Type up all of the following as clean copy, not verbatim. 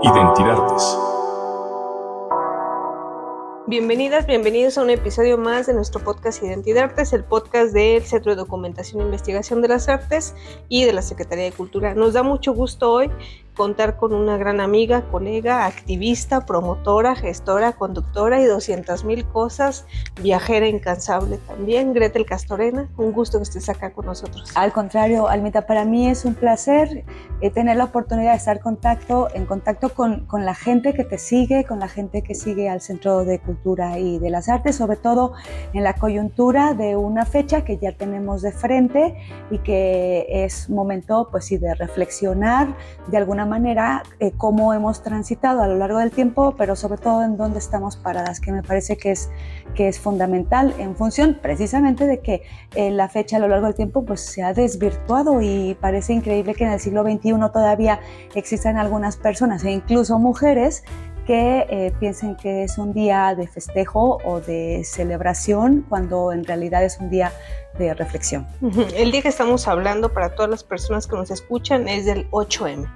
Identidades. Bienvenidas, bienvenidos a un episodio más de nuestro podcast Identidades, el podcast del Centro de Documentación e Investigación de las Artes y de la Secretaría de Cultura. Nos da mucho gusto hoy contar con una gran amiga, colega, activista, promotora, gestora, conductora y 200,000 cosas, viajera incansable también, Gretel Castorena. Un gusto que estés acá con nosotros. Al contrario, Almita, para mí es un placer tener la oportunidad de estar en contacto con la gente que te sigue, con la gente que sigue al Centro de Cultura y de las Artes, sobre todo en la coyuntura de una fecha que ya tenemos de frente y que es momento, pues sí, de reflexionar de alguna manera cómo hemos transitado a lo largo del tiempo, pero sobre todo en dónde estamos paradas, que me parece que es fundamental en función precisamente de que la fecha a lo largo del tiempo pues se ha desvirtuado y parece increíble que en el siglo XXI todavía existan algunas personas e incluso mujeres que piensen que es un día de festejo o de celebración cuando en realidad es un día de reflexión. El día que estamos hablando para todas las personas que nos escuchan es del 8M.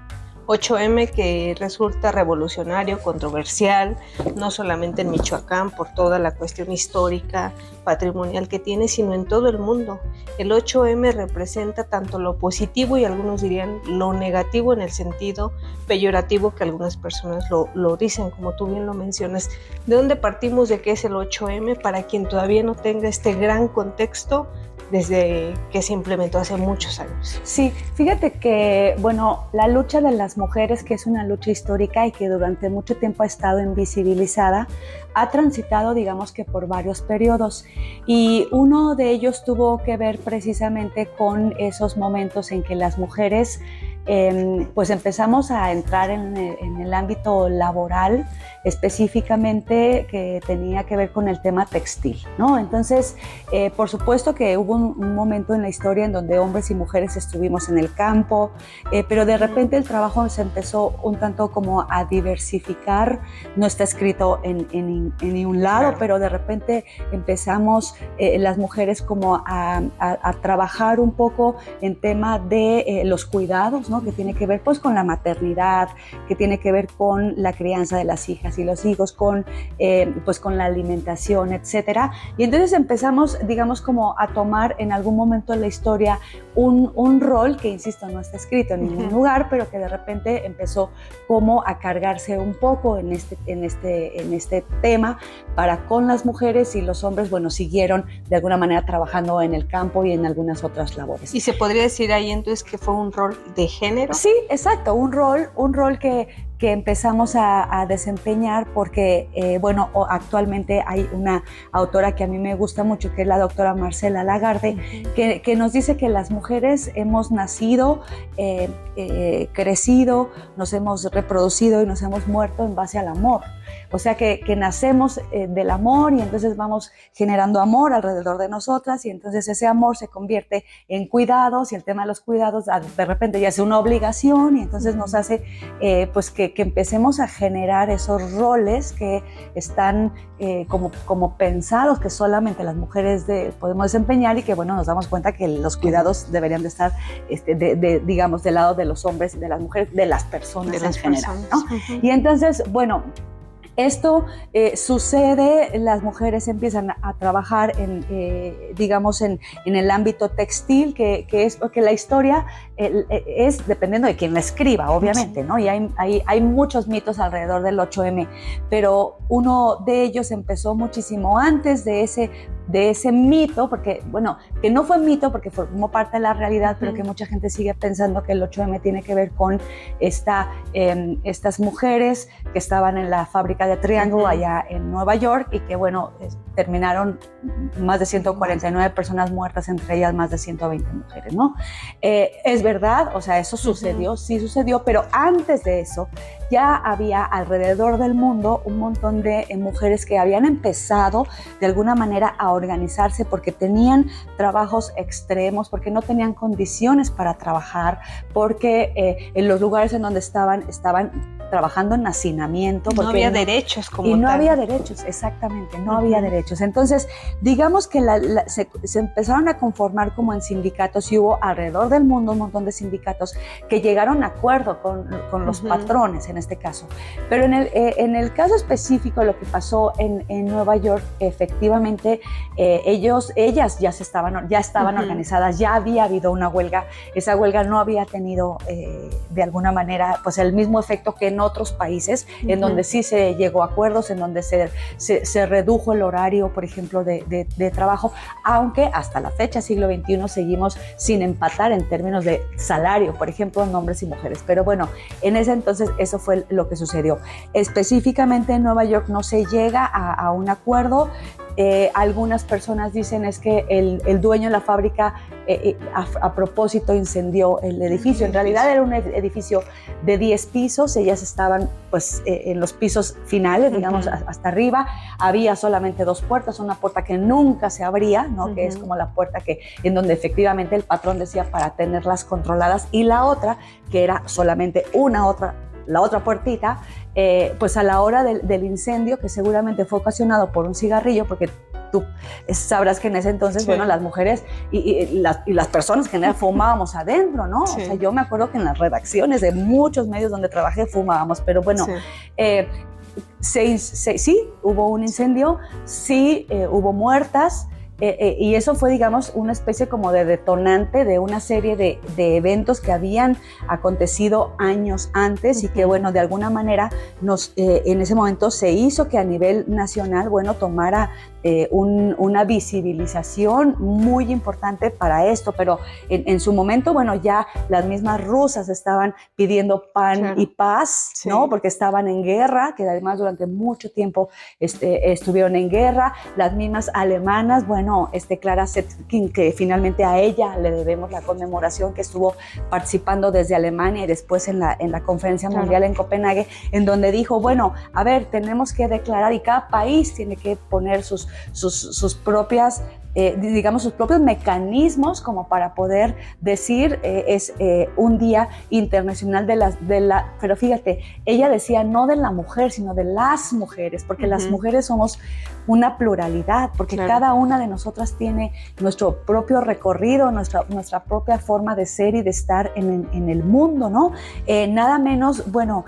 8M que resulta revolucionario, controversial, no solamente en Michoacán por toda la cuestión histórica, patrimonial que tiene, sino en todo el mundo. El 8M representa tanto lo positivo y algunos dirían lo negativo en el sentido peyorativo que algunas personas lo dicen, como tú bien lo mencionas. ¿De dónde partimos de qué es el 8M para quien todavía no tenga este gran contexto desde que se implementó hace muchos años? Sí, fíjate que, bueno, la lucha de las mujeres, que es una lucha histórica y que durante mucho tiempo ha estado invisibilizada, ha transitado, digamos que por varios periodos, y uno de ellos tuvo que ver precisamente con esos momentos en que las mujeres pues empezamos a entrar en el ámbito laboral, específicamente que tenía que ver con el tema textil, ¿no? Entonces, por supuesto que hubo un momento en la historia en donde hombres y mujeres estuvimos en el campo, pero de repente el trabajo se empezó un tanto como a diversificar, no está escrito en ningún lado, claro, pero de repente empezamos las mujeres como a trabajar un poco en tema de los cuidados, ¿no? Que tiene que ver pues con la maternidad, que tiene que ver con la crianza de las hijas y los hijos, pues con la alimentación, etcétera. Y entonces empezamos, digamos, como a tomar en algún momento de la historia un rol que, insisto, no está escrito en ningún lugar, pero que de repente empezó como a cargarse un poco en este tema para con las mujeres, y los hombres, bueno, siguieron de alguna manera trabajando en el campo y en algunas otras labores. ¿Y se podría decir ahí entonces que fue un rol de género? Sí, exacto, un rol que empezamos a desempeñar porque, bueno, actualmente hay una autora que a mí me gusta mucho, que es la doctora Marcela Lagarde, que nos dice que las mujeres hemos nacido, crecido, nos hemos reproducido y nos hemos muerto en base al amor. O sea que nacemos del amor y entonces vamos generando amor alrededor de nosotras, y entonces ese amor se convierte en cuidados, y el tema de los cuidados de repente ya es una obligación, y entonces nos hace pues que empecemos a generar esos roles que están como pensados que solamente las mujeres podemos desempeñar, y que, bueno, nos damos cuenta que los cuidados deberían de estar digamos del lado de los hombres y de las mujeres, de las personas en general, ¿no? Y entonces, bueno, esto sucede, las mujeres empiezan a trabajar digamos en el ámbito textil, que es porque la historia es dependiendo de quién la escriba, obviamente, ¿no? Y hay muchos mitos alrededor del 8M, pero uno de ellos empezó muchísimo antes de ese mito, porque, bueno, que no fue mito porque formó parte de la realidad, pero que mucha gente sigue pensando que el 8M tiene que ver con estas mujeres que estaban en la fábrica de Triangle allá en Nueva York, y que, bueno, terminaron más de 149 personas muertas, entre ellas más de 120 mujeres, ¿no? Es verdad, o sea, eso sucedió, sí sucedió, pero antes de eso ya había alrededor del mundo un montón de mujeres que habían empezado de alguna manera a organizarse porque tenían trabajos extremos, porque no tenían condiciones para trabajar, porque en los lugares en donde estaban trabajando en hacinamiento. No había derechos como tal. Y no tal. había derechos, exactamente, no había derechos. Entonces, digamos que se empezaron a conformar como en sindicatos y hubo alrededor del mundo un montón de sindicatos que llegaron a acuerdo con los patrones en este caso. Pero en el caso específico, lo que pasó en Nueva York, efectivamente, ellas ya estaban organizadas, ya había habido una huelga. Esa huelga no había tenido de alguna manera pues el mismo efecto que en otros países, en donde sí se llegó a acuerdos, en donde se redujo el horario, por ejemplo, de trabajo, aunque hasta la fecha, siglo XXI, seguimos sin empatar en términos de salario, por ejemplo, en hombres y mujeres. Pero bueno, en ese entonces eso fue lo que sucedió. Específicamente en Nueva York no se llega a un acuerdo. Algunas personas dicen es que el dueño de la fábrica a propósito incendió el edificio. En realidad era un edificio de 10 pisos, ellas estaban pues en los pisos finales, digamos, hasta arriba. Había solamente 2 puertas, una puerta que nunca se abría, ¿no? Que es como la puerta en donde efectivamente el patrón decía para tenerlas controladas, y la otra que era solamente la otra puertita, pues a la hora del incendio, que seguramente fue ocasionado por un cigarrillo, porque tú sabrás que en ese entonces, bueno, las mujeres y las personas en general fumábamos adentro, ¿no? Sí. O sea, yo me acuerdo que en las redacciones de muchos medios donde trabajé fumábamos, pero bueno, sí, hubo un incendio, sí, hubo muertas. Y eso fue, digamos, una especie como de detonante de una serie de eventos que habían acontecido años antes y que, bueno, de alguna manera en ese momento se hizo que a nivel nacional, bueno, tomara una visibilización muy importante para esto, pero en su momento, bueno, ya las mismas rusas estaban pidiendo pan y paz, ¿no? Porque estaban en guerra, que además durante mucho tiempo estuvieron en guerra. Las mismas alemanas, bueno, Clara Zetkin, que finalmente a ella le debemos la conmemoración, que estuvo participando desde Alemania y después en la Conferencia Mundial en Copenhague, en donde dijo, bueno, a ver, tenemos que declarar y cada país tiene que poner sus propias digamos, sus propios mecanismos como para poder decir es un día internacional pero fíjate, ella decía no de la mujer, sino de las mujeres, porque las mujeres somos una pluralidad, porque cada una de nosotras tiene nuestro propio recorrido, nuestra propia forma de ser y de estar en el mundo, ¿no? Nada menos, bueno,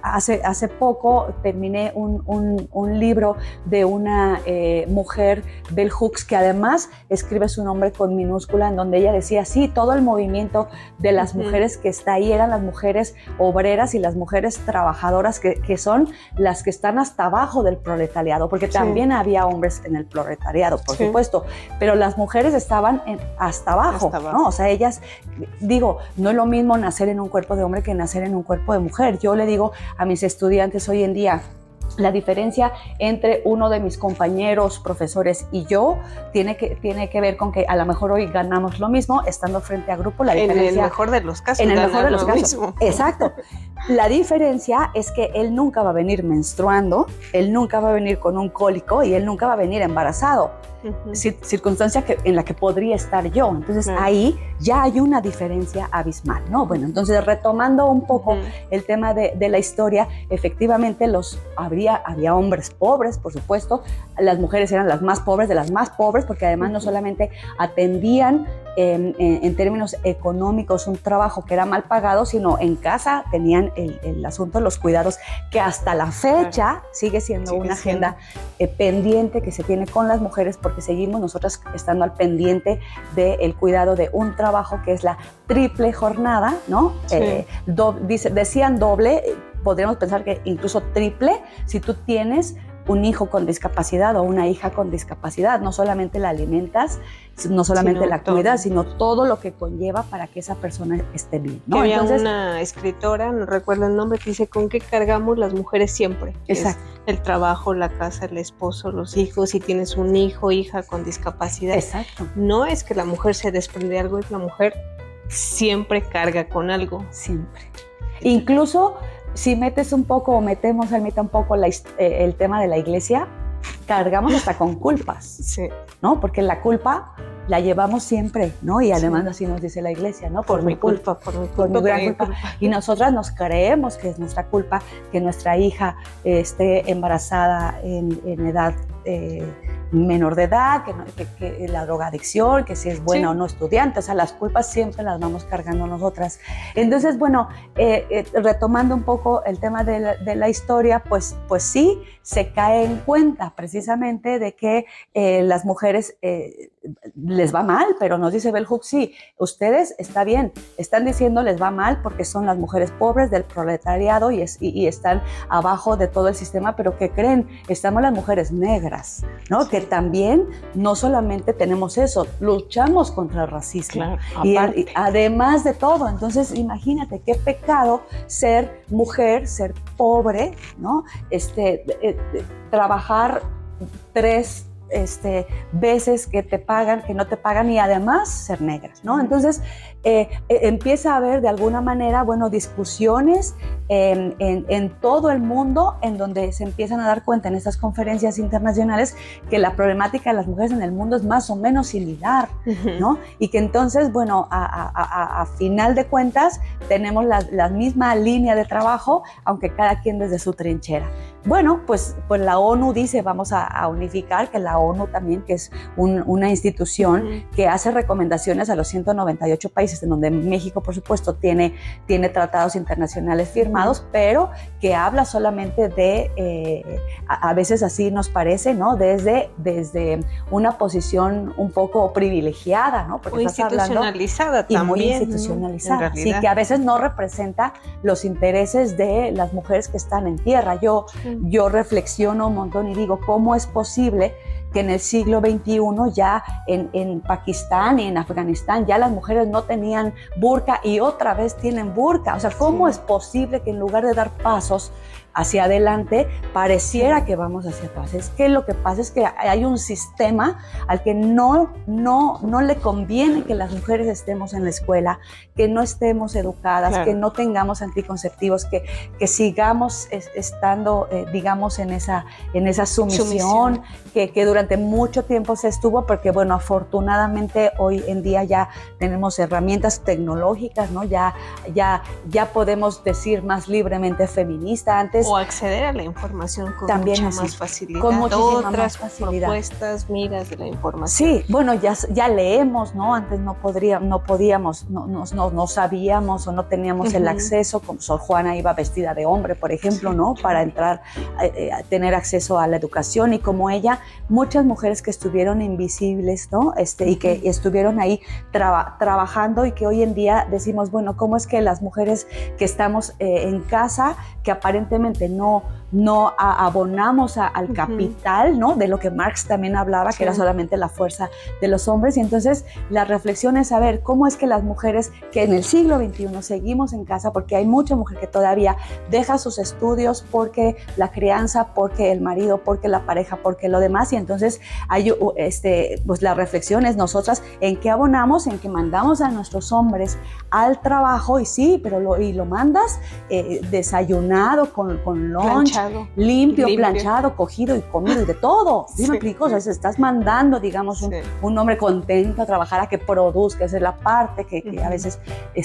hace poco terminé un libro de una mujer, Bell Hooks, que además escribe su nombre con minúscula, en donde ella decía, sí, todo el movimiento de las mujeres que está ahí eran las mujeres obreras y las mujeres trabajadoras que son las que están hasta abajo del proletariado, porque también había hombres en el proletariado, por supuesto, pero las mujeres estaban hasta abajo, ¿no? O sea, ellas, digo, no es lo mismo nacer en un cuerpo de hombre que nacer en un cuerpo de mujer. Yo le digo a mis estudiantes hoy en día, la diferencia entre uno de mis compañeros, profesores y yo tiene que ver con que a lo mejor hoy ganamos lo mismo estando frente a grupo. La diferencia, en el mejor de los casos. En el mejor de los casos. Mismo. Exacto. La diferencia es que él nunca va a venir menstruando, él nunca va a venir con un cólico y él nunca va a venir embarazado. Circunstancia en la que podría estar yo. Entonces ahí ya hay una diferencia abismal, ¿no? Bueno, entonces retomando un poco el tema de la historia, efectivamente había hombres pobres, por supuesto, las mujeres eran las más pobres de las más pobres, porque además no solamente atendían en términos económicos un trabajo que era mal pagado, sino en casa tenían el asunto de los cuidados, que hasta la fecha sigue siendo una agenda pendiente que se tiene con las mujeres, porque seguimos nosotras estando al pendiente del cuidado de un trabajo que es la triple jornada, ¿no? Decían doble, podríamos pensar que incluso triple, si tú tienes un hijo con discapacidad o una hija con discapacidad, no solamente la alimentas, no solamente la cuidas, sino todo lo que conlleva para que esa persona esté bien, ¿no? Había una escritora, no recuerdo el nombre, que dice, ¿con qué cargamos las mujeres siempre? Exacto. Es el trabajo, la casa, el esposo, los hijos, si tienes un hijo, hija con discapacidad. Exacto. No es que la mujer se desprende de algo, es la mujer siempre carga con algo. Siempre. Incluso si metes un poco o metemos al mitad un poco el tema de la iglesia, cargamos hasta con culpas, ¿no? Porque la culpa la llevamos siempre, ¿no? Y además así nos dice la iglesia, ¿no? Por mi culpa, por mi gran culpa. Y nosotras nos creemos que es nuestra culpa que nuestra hija esté embarazada en edad menor de edad, que la drogadicción, que si es buena o no estudiante, o sea, las culpas siempre las vamos cargando nosotras. Entonces, bueno, retomando un poco el tema de la historia, pues sí, se cae en cuenta precisamente de que las mujeres les va mal, pero nos dice Bell Hooks, sí, ustedes, está bien, están diciendo les va mal porque son las mujeres pobres del proletariado y están abajo de todo el sistema, pero ¿qué creen? Estamos las mujeres negras, ¿no? Sí. Que también no solamente tenemos eso, luchamos contra el racismo. Claro, y además de todo, entonces imagínate qué pecado ser mujer, ser pobre, ¿no? Trabajar 3 veces que te pagan, que no te pagan y además ser negras, ¿no? Entonces empieza a haber de alguna manera, bueno, discusiones en todo el mundo en donde se empiezan a dar cuenta en estas conferencias internacionales que la problemática de las mujeres en el mundo es más o menos similar, ¿no? Y que entonces, bueno, a final de cuentas tenemos la misma línea de trabajo, aunque cada quien desde su trinchera. Bueno, pues la ONU dice, vamos a unificar, que la ONU también, que es una institución que hace recomendaciones a los 198 países, en donde México, por supuesto, tiene tratados internacionales firmados, pero que habla solamente de, a veces así nos parece, ¿no? Desde una posición un poco privilegiada, ¿no? Porque o institucionalizada también. Y muy institucionalizada, ¿no? Sí, que a veces no representa los intereses de las mujeres que están en tierra. Yo reflexiono un montón y digo, ¿cómo es posible que en el siglo XXI ya en Pakistán y en Afganistán ya las mujeres no tenían burka y otra vez tienen burka? O sea, ¿cómo es posible que en lugar de dar pasos hacia adelante pareciera que vamos hacia atrás? Es que lo que pasa es que hay un sistema al que no le conviene que las mujeres estemos en la escuela, que no estemos educadas, claro, que no tengamos anticonceptivos, que sigamos estando, digamos, en esa sumisión. Que durante mucho tiempo se estuvo, porque bueno, afortunadamente hoy en día ya tenemos herramientas tecnológicas, ¿no? Ya podemos decir más libremente feminista. Antes o acceder a la información con también mucha más facilidad. Con muchísima otras más facilidad. Propuestas, miras de la información. Sí, bueno, ya leemos, ¿no? Antes no podíamos, no sabíamos o no teníamos el acceso, como Sor Juana iba vestida de hombre, por ejemplo, ¿no? Para entrar a tener acceso a la educación, y como ella, muchas mujeres que estuvieron invisibles, ¿no? Y que estuvieron ahí trabajando, y que hoy en día decimos, bueno, ¿cómo es que las mujeres que estamos en casa, que aparentemente no abonamos al capital, ¿no? De lo que Marx también hablaba, que era solamente la fuerza de los hombres? Y entonces la reflexión es saber cómo es que las mujeres que en el siglo XXI seguimos en casa, porque hay mucha mujer que todavía deja sus estudios porque la crianza, porque el marido, porque la pareja, porque lo demás, y entonces hay, pues la reflexión es nosotras en qué abonamos, en que mandamos a nuestros hombres al trabajo, y sí, pero lo mandas desayunado con lunch, limpio, planchado, cogido y comido y de todo. ¿Sí me explico? O sea, estás mandando, digamos, un hombre contento a trabajar, a que produzca. Esa es la parte que a veces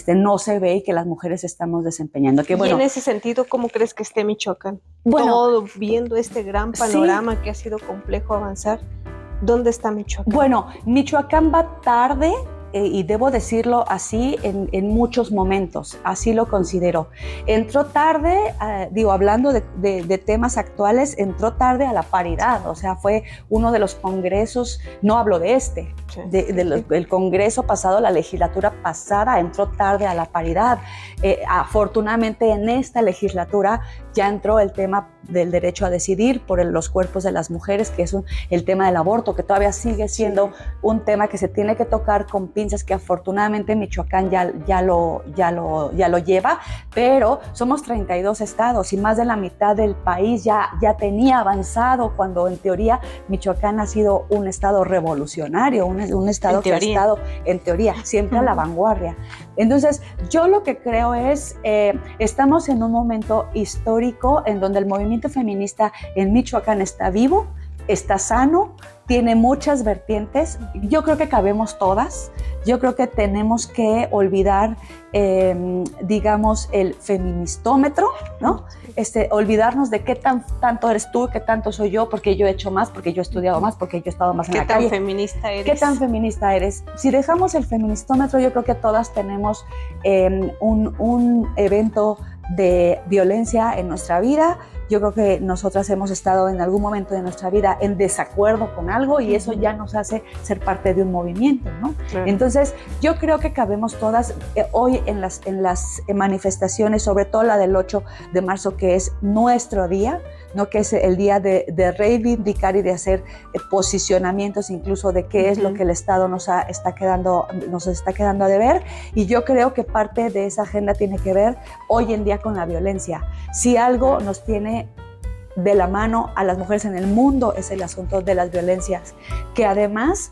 no se ve y que las mujeres estamos desempeñando. Que, bueno, y en ese sentido, ¿cómo crees que esté Michoacán? Bueno, todo viendo este gran panorama que ha sido complejo avanzar. ¿Dónde está Michoacán? Bueno, Michoacán va tarde, y debo decirlo así, en muchos momentos, así lo considero. Entró tarde, hablando de temas actuales, entró tarde a la paridad, o sea, fue uno de los congresos, no hablo de del congreso pasado, la legislatura pasada, entró tarde a la paridad. Afortunadamente en esta legislatura ya entró el tema del derecho a decidir por los cuerpos de las mujeres, que es el tema del aborto, que todavía sigue siendo un tema que se tiene que tocar con pinzas, que afortunadamente Michoacán ya lo lleva, pero somos 32 estados y más de la mitad del país ya tenía avanzado, cuando en teoría Michoacán ha sido un estado revolucionario, un estado que ha estado en teoría siempre a la vanguardia. Entonces yo lo que creo es, estamos en un momento histórico en donde el movimiento feminista en Michoacán está vivo, está sano, tiene muchas vertientes. Yo creo que cabemos todas. Yo creo que tenemos que olvidar, digamos, el feministómetro, ¿no? Olvidarnos de qué tanto eres tú, qué tanto soy yo, porque yo he hecho más, porque yo he estudiado más, porque yo he estado más en la calle. ¿Qué tan feminista eres? ¿Qué tan feminista eres? Si dejamos el feministómetro, yo creo que todas tenemos un evento de violencia en nuestra vida. Yo creo que nosotras hemos estado en algún momento de nuestra vida en desacuerdo con algo y eso ya nos hace ser parte de un movimiento, ¿no? Claro. Entonces, yo creo que cabemos todas hoy en las manifestaciones, sobre todo la del 8 de marzo, que es nuestro día, ¿no? Que es el día de reivindicar y de hacer posicionamientos incluso de qué es lo que el Estado nos está quedando a deber. Y yo creo que parte de esa agenda tiene que ver hoy en día con la violencia. Si algo nos tiene de la mano a las mujeres en el mundo es el asunto de las violencias, que además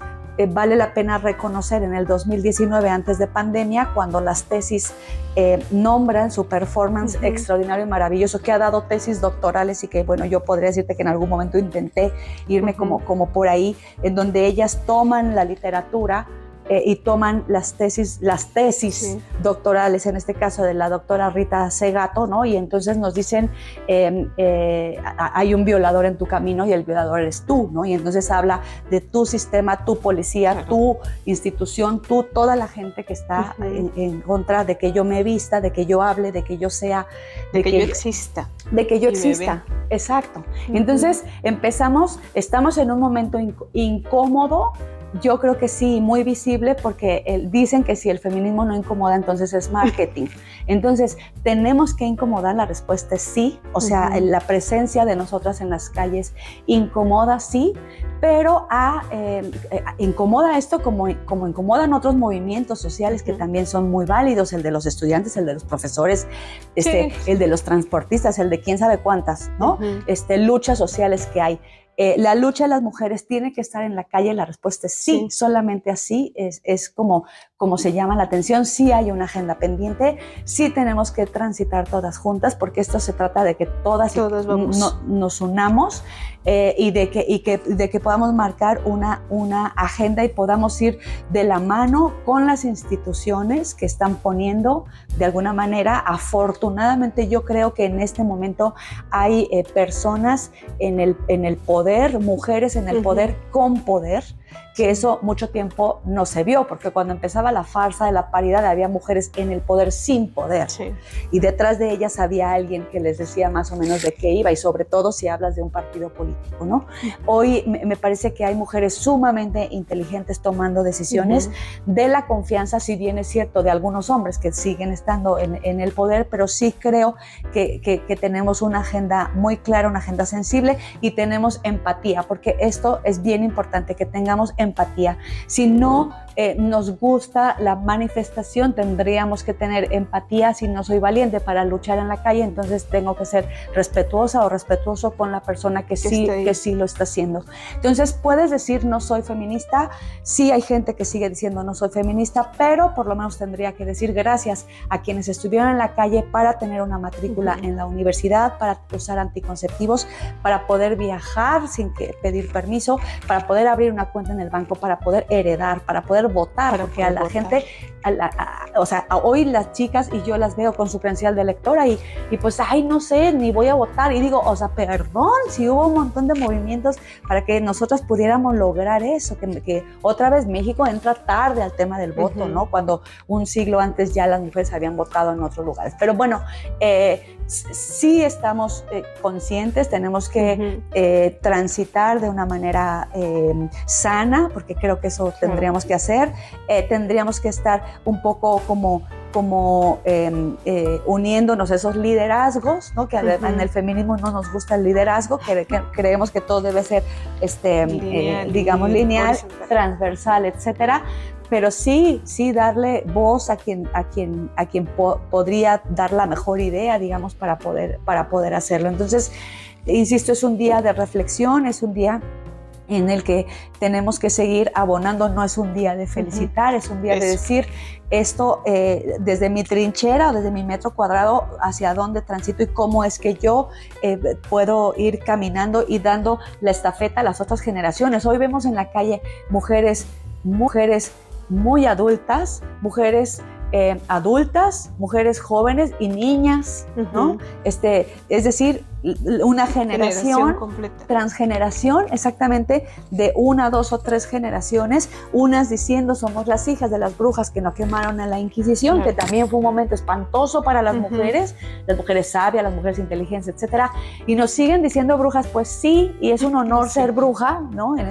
vale la pena reconocer en el 2019, antes de pandemia, cuando las tesis nombran su performance extraordinario y maravilloso, que ha dado tesis doctorales y que, bueno, yo podría decirte que en algún momento intenté irme como por ahí, en donde ellas toman la literatura y toman las tesis doctorales, en este caso de la doctora Rita Segato, ¿no? Y entonces nos dicen, hay un violador en tu camino y el violador eres tú, ¿no? Y entonces habla de tu sistema, tu policía, tu institución, toda la gente que está en contra de que yo me vista, de que yo hable, de que yo sea, de que yo exista. De que yo exista, exacto. Entonces estamos en un momento incómodo. Yo creo que sí, muy visible, porque dicen que si el feminismo no incomoda, entonces es marketing. Entonces, ¿tenemos que incomodar? La respuesta es sí. O sea, la presencia de nosotras en las calles incomoda, sí, pero incomoda esto como incomodan otros movimientos sociales que también son muy válidos, el de los estudiantes, el de los profesores, el de los transportistas, el de quién sabe cuántas, ¿no? Luchas sociales que hay. La lucha de las mujeres tiene que estar en la calle. La respuesta es sí, solamente así es como se llama la atención. Sí hay una agenda pendiente, sí tenemos que transitar todas juntas, porque esto se trata de que todas nos unamos y de que podamos marcar una agenda y podamos ir de la mano con las instituciones que están poniendo de alguna manera. Afortunadamente, yo creo que en este momento hay personas en el poder, mujeres en el poder con poder, que eso mucho tiempo no se vio, porque cuando empezaba la farsa de la paridad había mujeres en el poder sin poder, y detrás de ellas había alguien que les decía más o menos de qué iba, y sobre todo si hablas de un partido político, ¿no? Hoy me parece que hay mujeres sumamente inteligentes tomando decisiones de la confianza, si bien es cierto, de algunos hombres que siguen estando en el poder, pero sí creo que tenemos una agenda muy clara, una agenda sensible, y tenemos empatía, porque esto es bien importante, que tengamos empatía. Si no nos gusta la manifestación, tendríamos que tener empatía. Si no soy valiente para luchar en la calle, entonces tengo que ser respetuosa o respetuoso con la persona que sí lo está haciendo. Entonces, puedes decir no soy feminista. Sí hay gente que sigue diciendo no soy feminista, pero por lo menos tendría que decir gracias a quienes estuvieron en la calle para tener una matrícula en la universidad, para usar anticonceptivos, para poder viajar sin pedir permiso, para poder abrir una cuenta en el banco, para poder heredar, para poder votar, porque a la gente, o sea, hoy las chicas, y yo las veo con su credencial de electora y pues, ay, no sé, ni voy a votar, y digo, o sea, perdón, si hubo un montón de movimientos para que nosotras pudiéramos lograr eso, que otra vez México entra tarde al tema del voto, ¿no? Cuando un siglo antes ya las mujeres habían votado en otros lugares. Pero bueno, sí estamos conscientes, tenemos que transitar de una manera sana, porque creo que eso tendríamos que hacer. Tendríamos que estar un poco como uniéndonos esos liderazgos, ¿no? Que en el feminismo no nos gusta el liderazgo, que creemos que todo debe ser lineal, transversal, etcétera. Pero sí darle voz a quien podría dar la mejor idea, digamos, para poder hacerlo. Entonces, insisto, es un día de reflexión, es un día en el que tenemos que seguir abonando. No es un día de felicitar, es un día de decir esto desde mi trinchera o desde mi metro cuadrado, hacia dónde transito y cómo es que yo puedo ir caminando y dando la estafeta a las otras generaciones. Hoy vemos en la calle mujeres muy adultas, mujeres mujeres jóvenes y niñas, ¿no? Es decir, una generación completa, transgeneración, exactamente, de 1, 2 o 3 generaciones, unas diciendo somos las hijas de las brujas que no quemaron en la Inquisición, que también fue un momento espantoso para las mujeres sabias, las mujeres inteligentes, etcétera, y nos siguen diciendo brujas. Pues sí, y es un honor ser bruja, ¿no? En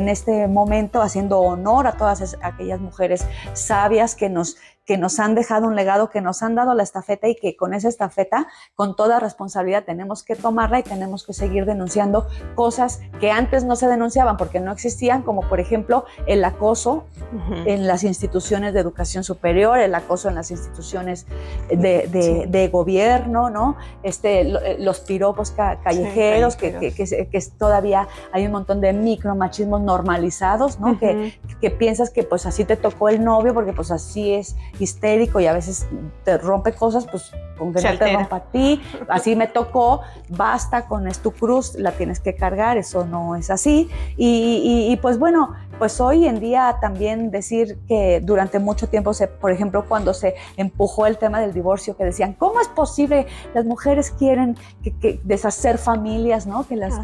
este momento, haciendo honor a todas aquellas mujeres sabias que nos han dejado un legado, que nos han dado la estafeta, y que con esa estafeta, con toda responsabilidad, tenemos que tomarla y tenemos que seguir denunciando cosas que antes no se denunciaban porque no existían, como por ejemplo el acoso en las instituciones de educación superior, el acoso en las instituciones de gobierno, ¿no? Los piropos callejeros, que todavía hay un montón de micromachismos normalizados, ¿no? Que piensas que pues así te tocó el novio porque pues así es histérico y a veces te rompe cosas, pues con que no te rompa a ti, así me tocó, basta, con tu cruz, la tienes que cargar, eso no es así. Y pues bueno, pues hoy en día también decir que durante mucho tiempo, por ejemplo, cuando se empujó el tema del divorcio, que decían, ¿cómo es posible? Las mujeres quieren que deshacer familias, ¿no? Que las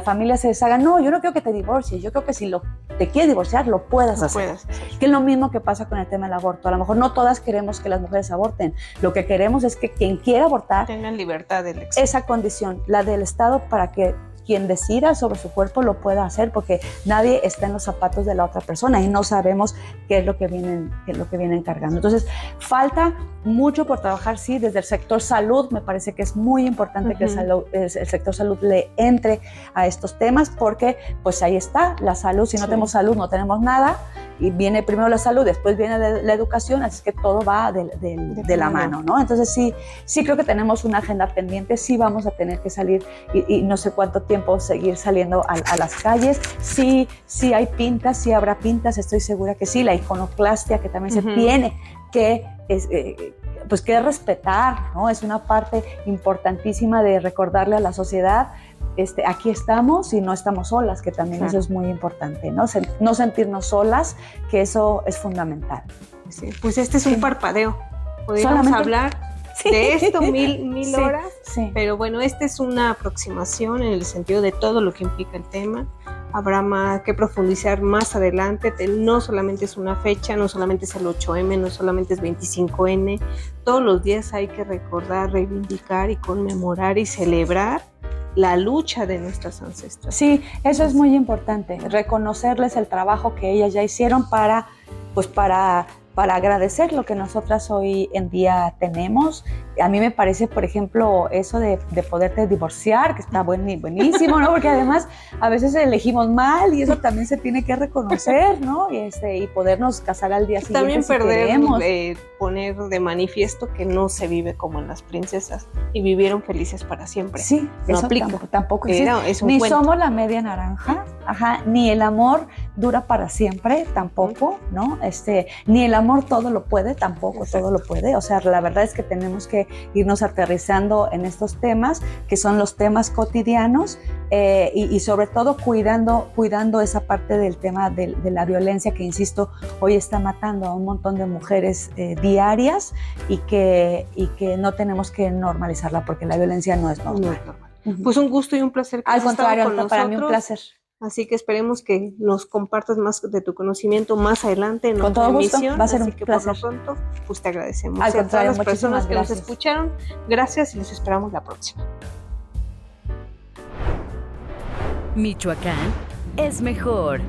familias se deshagan. No, yo no quiero que te divorcies, yo creo que si te quieres divorciar, lo puedas hacer. Que es lo mismo que pasa con el tema del aborto. A lo mejor no todas queremos que las mujeres aborten. Lo que queremos es que quien quiera abortar tengan libertad de elección. Esa condición, la del Estado, para que quien decida sobre su cuerpo lo pueda hacer, porque nadie está en los zapatos de la otra persona y no sabemos qué es lo que vienen cargando. Entonces, falta mucho por trabajar, sí, desde el sector salud. Me parece que es muy importante que el sector salud le entre a estos temas, porque pues ahí está la salud. Si no tenemos salud, no tenemos nada, y viene primero la salud, después viene la educación, así que todo va de la mano, ¿no? Entonces sí creo que tenemos una agenda pendiente, sí vamos a tener que salir y no sé cuánto tiempo seguir saliendo a las calles. Sí hay pintas, sí habrá pintas, estoy segura que sí, la iconoclastia que también se tiene que respetar, ¿no? Es una parte importantísima de recordarle a la sociedad, aquí estamos y no estamos solas, que también eso es muy importante, ¿no? No sentirnos solas, que eso es fundamental. Sí, pues este es un parpadeo. Podríamos hablar de esto mil horas, pero bueno, esta es una aproximación en el sentido de todo lo que implica el tema. Habrá más que profundizar más adelante. No solamente es una fecha, no solamente es el 8M, no solamente es 25N. Todos los días hay que recordar, reivindicar y conmemorar y celebrar la lucha de nuestras ancestras. Sí, eso es muy importante, reconocerles el trabajo que ellas ya hicieron para agradecer lo que nosotras hoy en día tenemos. A mí me parece, por ejemplo, eso de poderte divorciar, que está buenísimo, ¿no? Porque además a veces elegimos mal y eso también se tiene que reconocer, ¿no? Y podernos casar al día siguiente. También poner de manifiesto que no se vive como en las princesas y vivieron felices para siempre. Sí, no eso aplica. Tampoco es un ni cuento. Somos la media naranja, ni el amor dura para siempre, tampoco, ¿no? Ni el amor todo lo puede, tampoco. Exacto. Todo lo puede. O sea, la verdad es que tenemos que irnos aterrizando en estos temas, que son los temas cotidianos, y sobre todo cuidando esa parte del tema de la violencia que, insisto, hoy está matando a un montón de mujeres diarias, y que no tenemos que normalizarla, porque la violencia no es normal. No es normal. Pues un gusto y un placer que al contrario, para mí un placer. Así que esperemos que nos compartas más de tu conocimiento más adelante en otra emisión. Va a ser así un que placer. Por lo pronto, pues te agradecemos. Al contrario, a todas las personas que gracias. nos escucharon, gracias y los esperamos la próxima. Michoacán es mejor.